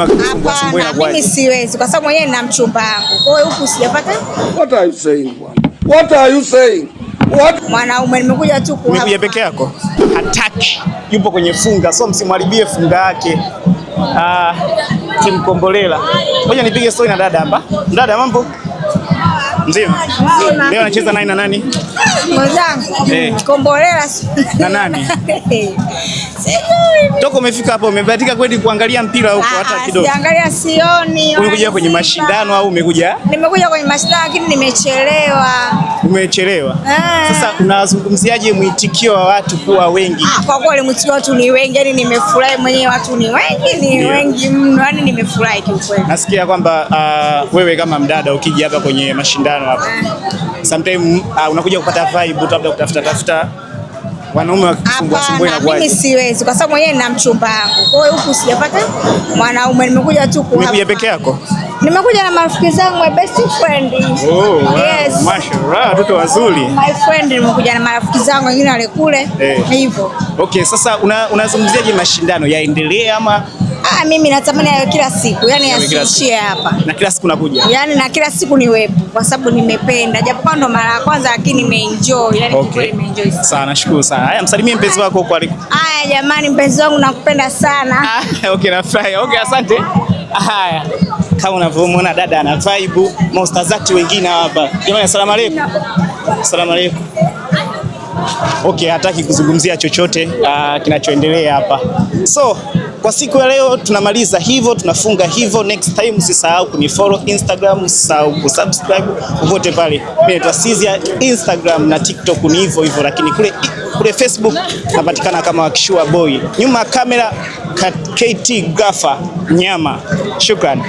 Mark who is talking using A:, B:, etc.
A: Hapana, mimi siwezi kwa sababu mwenyewe nina mchumba wangu. Kwa hiyo huku sijapata.
B: What are you saying? What are you saying? What?
A: Mwanaume nimekuja tu kwa.
C: Umekuja peke yako? Hataki. Yupo kwenye funga, so msimharibie funga yake. Timu Kombolela. Ngoja nipige story na dada hapa. Dada, mambo? Mzima. Leo anacheza nani na nani?
A: Mwenzangu. Kombolela
C: na nani? Toko umefika hapo, umebahatika kweli kuangalia mpira huko hata kidogo?
A: Siangalia, sioni.
C: Umekuja kwenye mashindano au umekuja?
A: Nimekuja kwenye mashindano lakini nimechelewa.
C: Umechelewa? Sasa unazungumziaje mwitikio wa watu kuwa wengi?
A: Kwa kweli mwitikio wa watu ni wengi, yani nimefurahi mwenyewe, watu ni wengi mno, yani nimefurahi kiukweli.
C: Nasikia kwamba wewe kama mdada ukija hapa kwenye mashindano hapa, sometimes unakuja kupata vibe, labda kutafuta wanaume wakisumbua na kwa.
A: Mimi siwezi kwa sababu mwenyewe nina mchumba wangu. Kwa hiyo huku sijapata mwanaume, nimekuja tu kwa.
C: Umekuja peke yako?
A: Nimekuja na marafiki zangu, my best friend.
C: Oh, yes. Mashallah, watoto wazuri.
A: My friend, nimekuja na marafiki zangu wengine wale kule. Hivyo.
C: Okay, sasa unazungumziaje mashindano yaendelee ama?
A: Mimi natamani yawe kila siku, yani yasiishie hapa.
C: Na kila siku nakuja?
A: Yani na kila siku niwepo kwa sababu nimependa. Japokuwa ndo mara ya kwanza lakini nimeenjoy, yani
C: okay.
A: Nimeenjoy sana.
C: Sana, nashukuru sana. Haya, msalimie mpenzi wako huko aliko.
A: Haya jamani, mpenzi wangu nakupenda sana.
C: Okay, nafurahi. Okay, asante. Haya. Kama unavyomuona dada ana vibe, maustazati wengine hapa. Jamani, asalamu alaykum. Asalamu alaykum. Okay, hataki kuzungumzia chochote kinachoendelea hapa. So, kwa siku ya leo tunamaliza hivyo, tunafunga hivyo. Next time usisahau kunifollow Instagram, usisahau kusubscribe popote pale. Mimi naitwa Sizia, Instagram na TikTok ni hivyo hivyo, lakini kule Facebook napatikana kama Wakishua Boy. Nyuma kamera KT Grafa Nyama. Shukrani.